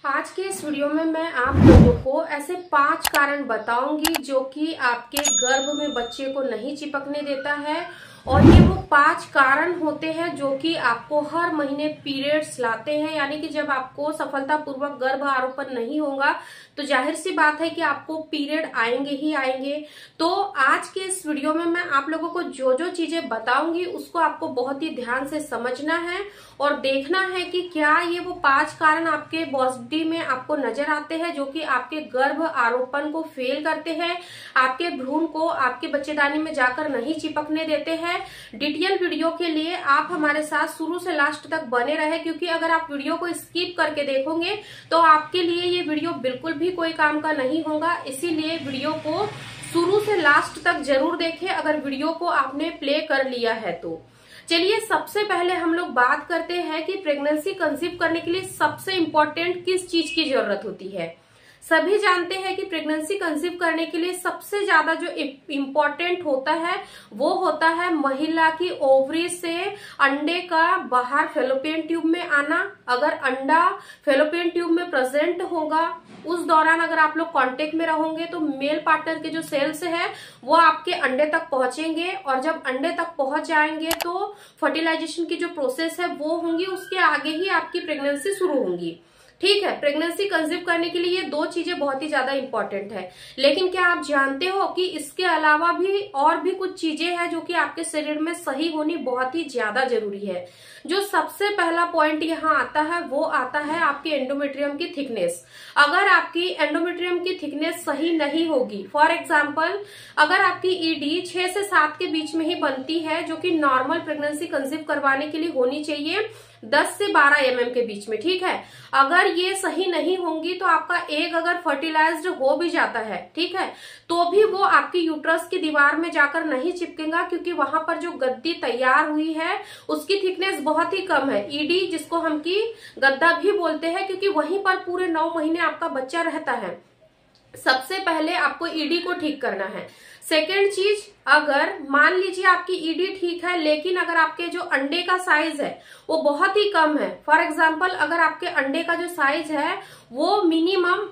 आज के इस वीडियो में मैं आप लोगों को ऐसे 5 कारण बताऊंगी जो कि आपके गर्भ में बच्चे को नहीं चिपकने देता है। और ये वो 5 कारण होते हैं जो कि आपको हर महीने पीरियड्स लाते हैं, यानी कि जब आपको सफलतापूर्वक गर्भ आरोपण नहीं होगा तो जाहिर सी बात है कि आपको पीरियड आएंगे ही आएंगे। तो आज के इस वीडियो में मैं आप लोगों को जो जो चीजें बताऊंगी उसको आपको बहुत ही ध्यान से समझना है और देखना है कि क्या ये वो 5 कारण आपके बॉडी में आपको नजर आते हैं जो कि आपके गर्भ आरोपण को फेल करते हैं, आपके भ्रूण को आपके बच्चेदानी में जाकर नहीं चिपकने देते हैं। डिटेल वीडियो के लिए आप हमारे साथ शुरू से लास्ट तक बने रहे, क्योंकि अगर आप वीडियो को स्किप करके देखोगे तो आपके लिए ये वीडियो बिल्कुल भी कोई काम का नहीं होगा। इसीलिए वीडियो को शुरू से लास्ट तक जरूर देखें अगर वीडियो को आपने प्ले कर लिया है तो। चलिए सबसे पहले हम लोग बात करते हैं कि प्रेगनेंसी कंसीव करने के लिए सबसे इम्पोर्टेंट किस चीज की जरूरत होती है। सभी जानते हैं कि प्रेगनेंसी कंसीव करने के लिए सबसे ज्यादा जो इम्पोर्टेंट होता है वो होता है महिला की ओवरी से अंडे का बाहर फेलोपियन ट्यूब में आना। अगर अंडा फेलोपियन ट्यूब में प्रेजेंट होगा उस दौरान अगर आप लोग कांटेक्ट में रहोगे तो मेल पार्टनर के जो सेल्स है वो आपके अंडे तक पहुंचेंगे, और जब अंडे तक पहुंच जाएंगे तो फर्टिलाइजेशन की जो प्रोसेस है वो होंगी, उसके आगे ही आपकी प्रेगनेंसी शुरू होंगी। ठीक है, प्रेगनेंसी कंसीव करने के लिए ये 2 चीजें बहुत ही ज्यादा इंपॉर्टेंट है। लेकिन क्या आप जानते हो कि इसके अलावा भी और भी कुछ चीजें हैं जो कि आपके शरीर में सही होनी बहुत ही ज्यादा जरूरी है। जो सबसे पहला पॉइंट यहाँ आता है वो आता है आपकी एंडोमेट्रियम की थिकनेस। अगर आपकी एंडोमेट्रियम की थिकनेस सही नहीं होगी, फॉर एग्जाम्पल अगर आपकी ईडी 6 से 7 के बीच में ही बनती है जो कि नॉर्मल प्रेगनेंसी कंसीव करवाने के लिए होनी चाहिए 10 से 12 mm के बीच में, ठीक है, अगर ये सही नहीं होंगी तो आपका एग अगर फर्टिलाइज्ड हो भी जाता है, ठीक है, तो भी वो आपकी यूट्रस की दीवार में जाकर नहीं चिपकेगा, क्योंकि वहां पर जो गद्दी तैयार हुई है उसकी थिकनेस बहुत ही कम है। ईडी जिसको हम की गद्दा भी बोलते हैं, क्योंकि वहीं पर पूरे 9 महीने आपका बच्चा रहता है। सबसे पहले आपको ईडी को ठीक करना है। सेकेंड चीज, अगर मान लीजिए आपकी ईडी ठीक है लेकिन अगर आपके जो अंडे का साइज है वो बहुत ही कम है, फॉर एग्जांपल अगर आपके अंडे का जो साइज है वो मिनिमम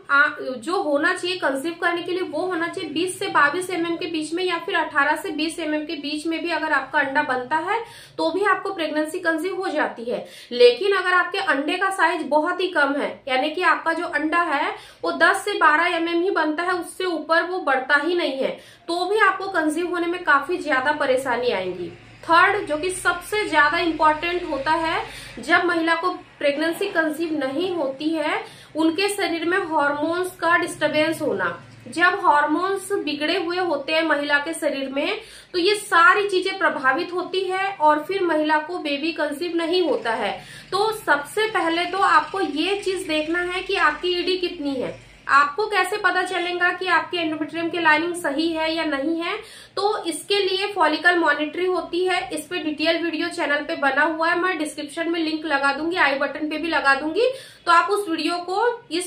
जो होना चाहिए कंसीव करने के लिए वो होना चाहिए 20 से 22 mm के बीच में, या फिर 18 से 20 mm के बीच में भी अगर आपका अंडा बनता है तो भी आपको प्रेगनेंसी कंसीव हो जाती है। लेकिन अगर आपके अंडे का साइज बहुत ही कम है, यानी कि आपका जो अंडा है वो 10 से 12 mm ही बनता है, उससे ऊपर वो बढ़ता ही नहीं है, तो भी आपको कंसीव होने में काफी ज्यादा परेशानी आएगी। थर्ड, जो कि सबसे ज्यादा इंपॉर्टेंट होता है, जब महिला को प्रेगनेंसी कंसीव नहीं होती है उनके शरीर में हार्मोन्स का डिस्टरबेंस होना। जब हार्मोन्स बिगड़े हुए होते हैं महिला के शरीर में तो ये सारी चीजें प्रभावित होती है और फिर महिला को बेबी कंसीव नहीं होता है। तो सबसे पहले तो आपको ये चीज देखना है कि आपकी ईडी कितनी है। आपको कैसे पता चलेगा कि आपके एंडोमेट्रियम की लाइनिंग सही है या नहीं है, तो इसके लिए फॉलिकल मॉनिटरी होती है। इस पे डिटेल वीडियो चैनल पे बना हुआ है, मैं डिस्क्रिप्शन में लिंक लगा दूंगी, आई बटन पे भी लगा दूंगी, तो आप इस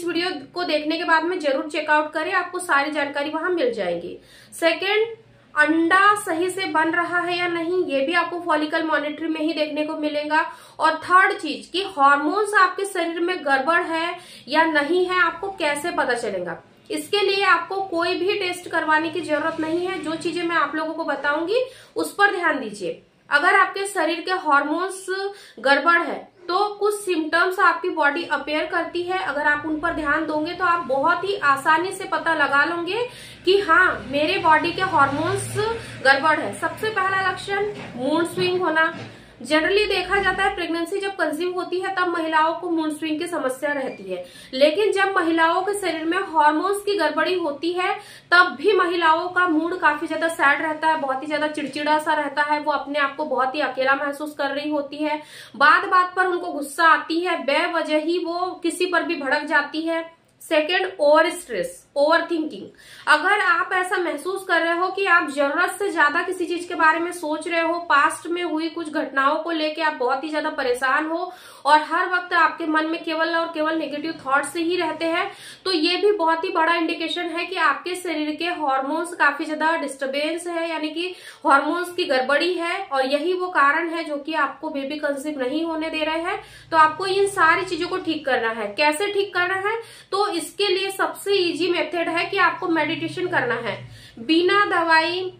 वीडियो को देखने के बाद में जरूर चेकआउट करें, आपको सारी जानकारी वहां मिल जाएगी। सेकेंड, अंडा सही से बन रहा है या नहीं ये भी आपको फॉलिकल मॉनिटरी में ही देखने को मिलेगा। और थर्ड चीज कि हार्मोन्स आपके शरीर में गड़बड़ है या नहीं है आपको कैसे पता चलेगा। इसके लिए आपको कोई भी टेस्ट करवाने की जरूरत नहीं है, जो चीजें मैं आप लोगों को बताऊंगी उस पर ध्यान दीजिए। अगर आपके शरीर के हार्मोन्स गड़बड़ है तो कुछ सिम्टम्स आपकी बॉडी अपेयर करती है, अगर आप उन पर ध्यान दोगे तो आप बहुत ही आसानी से पता लगा लोगे कि हाँ मेरे बॉडी के हार्मोन्स गड़बड़ है। सबसे पहला लक्षण मूड स्विंग होना। जनरली देखा जाता है प्रेगनेंसी जब कंसीव होती है तब महिलाओं को मूड स्विंग की समस्या रहती है, लेकिन जब महिलाओं के शरीर में हार्मोन्स की गड़बड़ी होती है तब भी महिलाओं का मूड काफी ज्यादा सैड रहता है, बहुत ही ज्यादा चिड़चिड़ा सा रहता है, वो अपने आप को बहुत ही अकेला महसूस कर रही होती है, बात बात पर उनको गुस्सा आती है, बेवजह ही वो किसी पर भी भड़क जाती है। Second, over stress. Over thinking. अगर आप ऐसा महसूस कर रहे हो कि आप जरूरत से ज्यादा किसी चीज के बारे में सोच रहे हो, पास्ट में हुई कुछ घटनाओं को लेके आप बहुत ही ज्यादा परेशान हो और हर वक्त आपके मन में केवल और केवल नेगेटिव थॉट्स ही रहते हैं, तो ये भी बहुत ही बड़ा इंडिकेशन है कि आपके शरीर के हार्मोन्स काफी ज्यादा डिस्टर्बेंस है, यानी कि हार्मोन्स की गड़बड़ी है। और यही वो कारण है जो कि आपको बेबी कंसीव नहीं होने दे रहे हैं। तो आपको इन सारी चीजों को ठीक करना है। कैसे ठीक करना है? तो इसके लिए सबसे इजी मेथड है कि आपको मेडिटेशन करना है। बिना दवाई,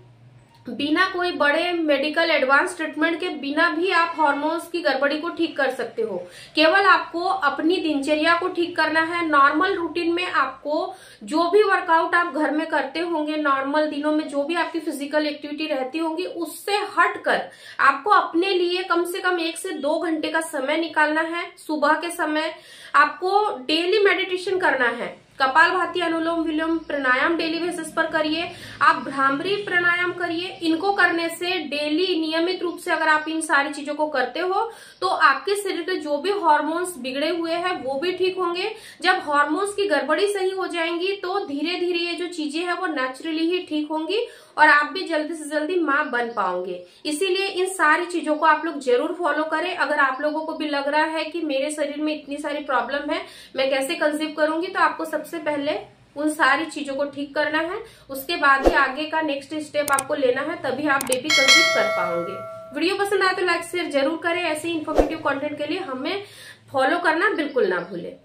बिना कोई बड़े मेडिकल एडवांस ट्रीटमेंट के बिना भी आप हार्मोन्स की गड़बड़ी को ठीक कर सकते हो। केवल आपको अपनी दिनचर्या को ठीक करना है। नॉर्मल रूटीन में आपको जो भी वर्कआउट आप घर में करते होंगे, नॉर्मल दिनों में जो भी आपकी फिजिकल एक्टिविटी रहती होंगी, उससे हटकर आपको अपने लिए कम से कम 1 से 2 घंटे का समय निकालना है। सुबह के समय आपको डेली मेडिटेशन करना है। कपालभाति, अनुलोम विलोम प्राणायाम डेली बेसिस पर करिए। आप भ्रामरी प्राणायाम करिए। इनको करने से डेली नियमित रूप से अगर आप इन सारी चीजों को करते हो तो आपके शरीर के जो भी हार्मोन्स बिगड़े हुए हैं वो भी ठीक होंगे। जब हार्मोन्स की गड़बड़ी सही हो जाएंगी तो धीरे धीरे ये जो चीजें हैं वो नेचुरली ही ठीक होंगी और आप भी जल्दी से जल्दी माँ बन पाओगे। इसीलिए इन सारी चीजों को आप लोग जरूर फॉलो करें। अगर आप लोगों को भी लग रहा है कि मेरे शरीर में इतनी सारी प्रॉब्लम है, मैं कैसे कंसीव करूंगी, तो आपको सबसे पहले उन सारी चीजों को ठीक करना है। उसके बाद ही आगे का नेक्स्ट स्टेप आपको लेना है, तभी आप बेबी कंसीव कर पाओगे। वीडियो पसंद आए तो लाइक शेयर जरूर करें। ऐसे इन्फॉर्मेटिव कंटेंट के लिए हमें फॉलो करना बिल्कुल ना भूलें।